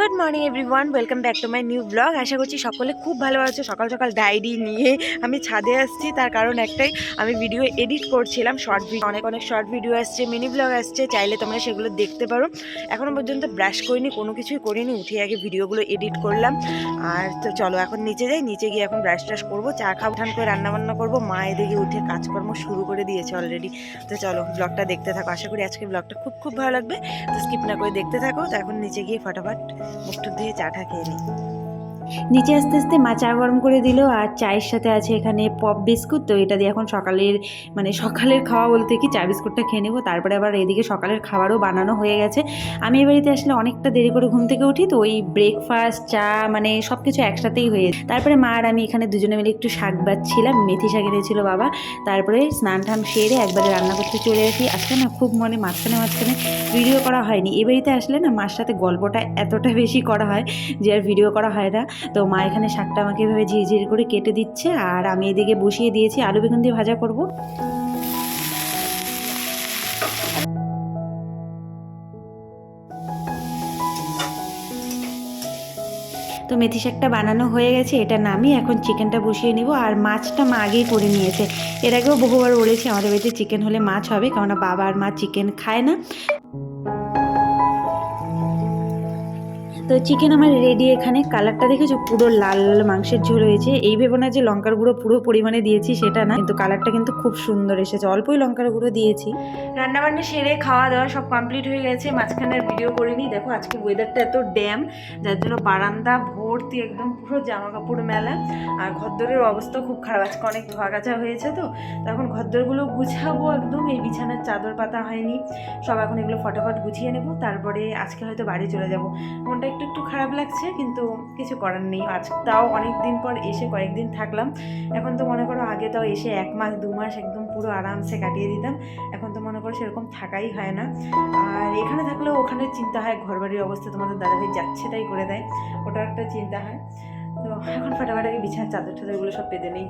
Good morning everyone, welcome back to my new blog. আশা করছি সকলে খুব ভালো আছো। সকাল সকাল ডায়েরি নিয়ে আমি ছাদে আসছি, তার কারণ একটাই, আমি ভিডিও এডিট করছিলাম। শর্ট ভিডিও, অনেক শর্ট ভিডিও আসছে, মিনি ব্লগ আসছে, চাইলে তোমরা সেগুলো দেখতে পারো। এখনও পর্যন্ত ব্রাশ করিনি, কোনো কিছুই করিনি, উঠে আগে ভিডিওগুলো এডিট করলাম। আর তো চলো এখন নিচে যাই, নিচে গিয়ে এখন ব্রাশ ট্রাশ করবো, চা খাওয়া, উঠান করে রান্নাবান্না করবো। মা এদিকে উঠে কাজকর্ম শুরু করে দিয়েছে অলরেডি। তো চলো ব্লগটা দেখতে থাকো, আশা করি আজকে ব্লগটা খুব খুব ভালো লাগবে। তো স্কিপ না করে দেখতে থাকো। তো এখন নিচে গিয়ে ফটাফট মুখ টুক দিয়ে চাটা খেয়ে নিই। নিচে আস্তে আস্তে মা চা গরম করে দিল, আর চায়ের সাথে আছে এখানে পপ বিস্কুট। তো এটা দিয়ে এখন সকালের খাওয়া বলতে কি চা বিস্কুটটা খেয়ে নেবো। তারপরে আবার এদিকে সকালের খাবারও বানানো হয়ে গেছে। আমি এ বাড়িতে আসলে অনেকটা দেরি করে ঘুম থেকে উঠি, তো ওই ব্রেকফাস্ট চা সব কিছু একসাথেই হয়ে যায়। তারপরে মা আর আমি এখানে দুজনে মিলে একটু শাক বাচ্ছিলাম, মেথি শাক এনেছিল বাবা। তারপরে স্নান টান সেরে একবারে রান্না করতে চলে আসি। আজকে না খুব মাঝখানে ভিডিও করা হয়নি। এ বাড়িতে আসলে না মার সাথে গল্পটা এতটা বেশি করা হয় যে আর ভিডিও করা হয় না। তো মা এখানে শাকটা আমাকে এভাবে ঝিরিঝিরি করে কেটে দিচ্ছে, আর আমি এদিকে বসিয়ে দিয়েছি আলু বেগুন দিয়ে ভাজা করব। তো মেথি শাকটা বানানো হয়ে গেছে, এটা নামিয়ে এখন চিকেনটা বসিয়ে নিব। আর মাছটা মা আগেই করে নিয়েছে। এর আগেও বহুবার বলেছি আমাদের বাড়িতে চিকেন হলে মাছ হবে, কারণ বাবা আর মা চিকেন খায় না। তো চিকেন আমার রেডি। এখানে কালারটা দেখেছো, পুরো লাল লাল মাংসের ঝোল হয়েছে। এই ভেবো না যে লঙ্কার গুঁড়ো পুরো পরিমাণে দিয়েছি, সেটা না, কিন্তু কালারটা কিন্তু খুব সুন্দর এসেছে। অল্পই লঙ্কার গুঁড়ো দিয়েছি। রান্নাবান্না সেরে খাওয়া দাওয়া সব কমপ্লিট হয়ে গেছে। মাঝখানে ভিডিও করিনি। দেখো আজকে ওয়েদারটা এত ড্যাম, যার জন্য বারান্দা ভর্তি একদম পুরো জামা কাপড় মেলা। আর ঘরদোরের অবস্থা খুব খারাপ, আজকে অনেক ধোয়া কাচা হয়েছে। তো এখন ঘরদোরগুলো গুছাবো একদম। এই বিছানার চাদর পাতা হয়নি, সব এখন এগুলো ফটাফট গুছিয়ে নেবো। তারপরে আজকে হয়তো বাড়ি চলে যাব। মনটা একটু খারাপ লাগছে, কিন্তু কিছু করার নেই। আজ তাও অনেক দিন পর এসে কয়েকদিন থাকলাম। এখন তো মনে করো আগে তাও এসে 1 মাস 2 মাস একদম পুরো আরামসে কাটিয়ে দিতাম। এখন তো মনে করো সেরকম থাকাই হয় না। আর এখানে থাকলেও ওখানে চিন্তা হয়, ঘরবাড়ির অবস্থা তোমাদের দাদাভাই যাচ্ছে তাই করে দেয়, ওটা একটা চিন্তা হয়। তো এখন ফাটাফাটাকে বিছানার চাদর টাদরগুলো সব পেতে নেই।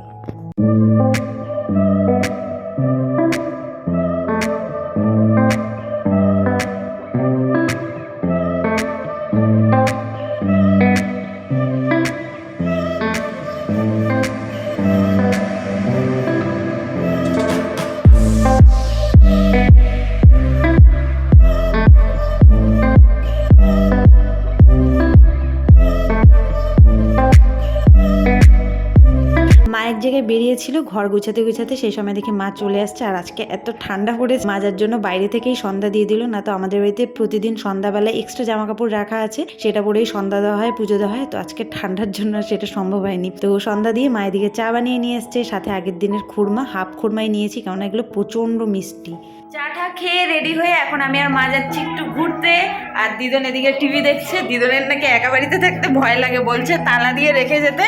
এক জায়গায় বেরিয়েছিল ঘর গুছাতে গুছাতে, সেই সময় দেখি মা চলে আসছে। আর আজকে এত ঠান্ডা পড়েছে, মাজার জন্য বাইরে থেকেই সন্ধ্যা দিয়ে দিল। না তো আমাদের বাড়িতে প্রতিদিন সন্ধ্যাবেলায় এক্সট্রা জামা কাপড় রাখা আছে, সেটা পরেই সন্ধ্যা দেওয়া হয়, পুজো দেওয়া হয়। তো আজকে ঠান্ডার জন্য সেটা সম্ভব হয়নি। তো সন্ধ্যা দিয়ে মায়ের দিকে চা বানিয়ে নিয়ে এসছে, সাথে আগের দিনের খুরমা, হাফ খুরমাই নিয়েছি, কারণ এগুলো প্রচন্ড মিষ্টি। চাটা খেয়ে রেডি হয়ে এখন আমি আর মা যাচ্ছি একটু ঘুরতে। আর দিদন এদিকে টিভি দেখছে। দিদনের নাকি একা বাড়িতে থাকতে ভয় লাগে, বলছে তালা দিয়ে রেখে যেতে,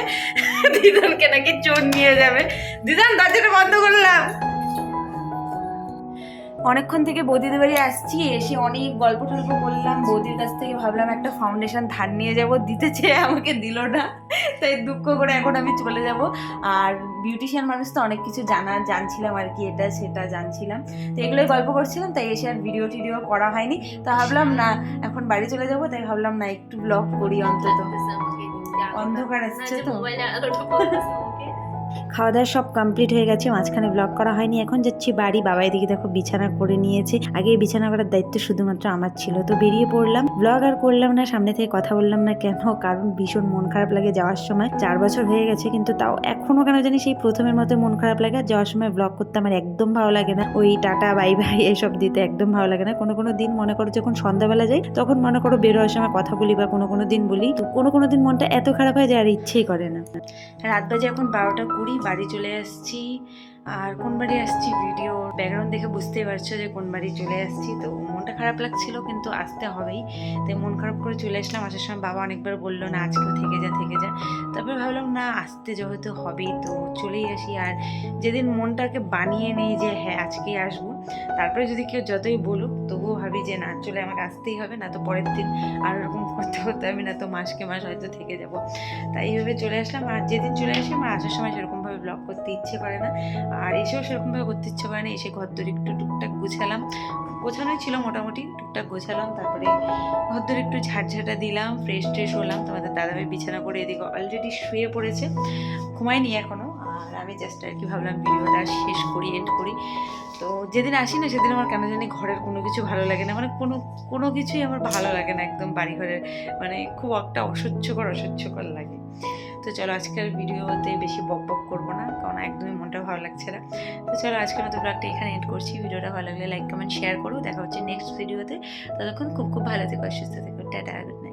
দিদনকে নাকি চোর নিয়ে যাবে। দিদন দরজাটা বন্ধ করলাম। অনেকক্ষণ থেকে বৌদিদের বাড়ি আসছি, এসে অনেক গল্প টল্প করলাম। বৌদির কাছ থেকে ভাবলাম একটা ফাউন্ডেশন ধার নিয়ে যাব, দিতে চেয়ে আমাকে দিল না, তাই দুঃখ করে এখন আমি চলে যাব। আর বিউটিশিয়ান মানুষ তো অনেক কিছু জানছিলাম আর কি, এটা সেটা জানছিলাম। তো এগুলোই গল্প করছিলাম, তাই এসে আর ভিডিও টিডিও করা হয়নি। তো ভাবলাম না, এখন বাড়ি চলে যাব, তাই ভাবলাম না একটু ব্লগ করি অন্তত। অন্ধকার আসছে তো। খাওয়া দাওয়া সব কমপ্লিট হয়ে গেছে, মাঝখানে ব্লগ করা হয়নি। এখন যাচ্ছি বাড়ি। বাবা এদিকে দেখো বিছানা করে নিয়েছে। আগে বিছানা করার দায়িত্ব শুধুমাত্র আমার ছিল। তো বেরিয়ে পড়লাম। ব্লগ আর করলাম না, সামনে থেকে কথা বললাম না। কেন? কারণ ভীষণ মন খারাপ লাগে যাওয়ার সময়। 4 বছর হয়ে গেছে, কিন্তু তাও এখনো কেন জানি সেই প্রথমের মতো মন খারাপ লাগে। আর যাওয়ার সময় ব্লগ করতে আমার একদম ভালো লাগে না। ওই টাটা বাই বাই এসব দিতে একদম ভালো লাগে না। কোনো দিন মনে করো যখন সন্ধ্যাবেলা যাই, তখন মনে করো বেরোয়ার সময় কথা বলি, বা কোনো দিন বলি। তো কোনো দিন মনটা এত খারাপ হয় যে আর ইচ্ছেই করে না। রাত বাজে এখন 12টা 20, বাড়ি চলে আসছি। আর কোন বাড়ি আসছি ভিডিও ব্যাকগ্রাউন্ড দেখে বুঝতেই পারছো যে কোন বাড়ি চলে আসছি। তো মনটা খারাপ লাগছিল, কিন্তু আসতে হবেই, তাই মন খারাপ করে চলে আসলাম। আসার সময় বাবা অনেকবার বললো না আজকেও থেকে যা। তারপরে ভাবলাম না, আসতে যেহেতু হবেই তো চলেই আসি। আর যেদিন মনটাকে বানিয়ে নেই যে হ্যাঁ আজকেই আসবো, তারপরে যদি কেউ যতই বলুক তবুও ভাবি যে না, চলে আমাকে আসতেই হবে, না তো পরের দিন আর এরকম করতে হবে, না তো মাসকে মাস হয়তো থেকে যাব। তাই এইভাবে চলে আসলাম। আর যেদিন চলে আসি আমার আসার সময় সেরকমভাবে ব্লগ করতে ইচ্ছে করে না, আর এসেও সেরকমভাবে করতে ইচ্ছে করে না। এসে ঘর দর একটু টুকটাক গুছালাম, গোছানোই ছিল, মোটামুটি টুকটাক গোছালাম, তারপরে ঘরদোর একটু ঝাড়ঝাটা দিলাম, ফ্রেশ ট্রেশ হলাম। তোমাদের দাদাভাই বিছানা করে এদিকে অলরেডি শুয়ে পড়েছে, ঘুমায়নি এখনও। আর আমি জাস্ট আর কি ভাবলাম ভিডিওটা শেষ করি, এন্ড করি। তো যেদিন আসি না সেদিন আমার কেন জানি ঘরের কোনো কিছু ভালো লাগে না, মানে কোনো কোনো কিছুই আমার ভালো লাগে না, একদম বাড়ি ঘরের মানে খুব একটা অসহ্যকর লাগে। তো চলো আজকের ভিডিওতে বেশি বক বক করবো না, কারণ একদমই মনটা ভালো লাগছে না। তো চলো আজকের মতো ব্লগটা এখানে এন্ড করছি। ভিডিওটা ভালো লাগলে লাইক কমেন্ট শেয়ার করো, দেখা হচ্ছে নেক্সট ভিডিওতে। ততক্ষণ খুব খুব ভালো থেকো, সুস্থ থেকো, টাটা, গুড নাইট।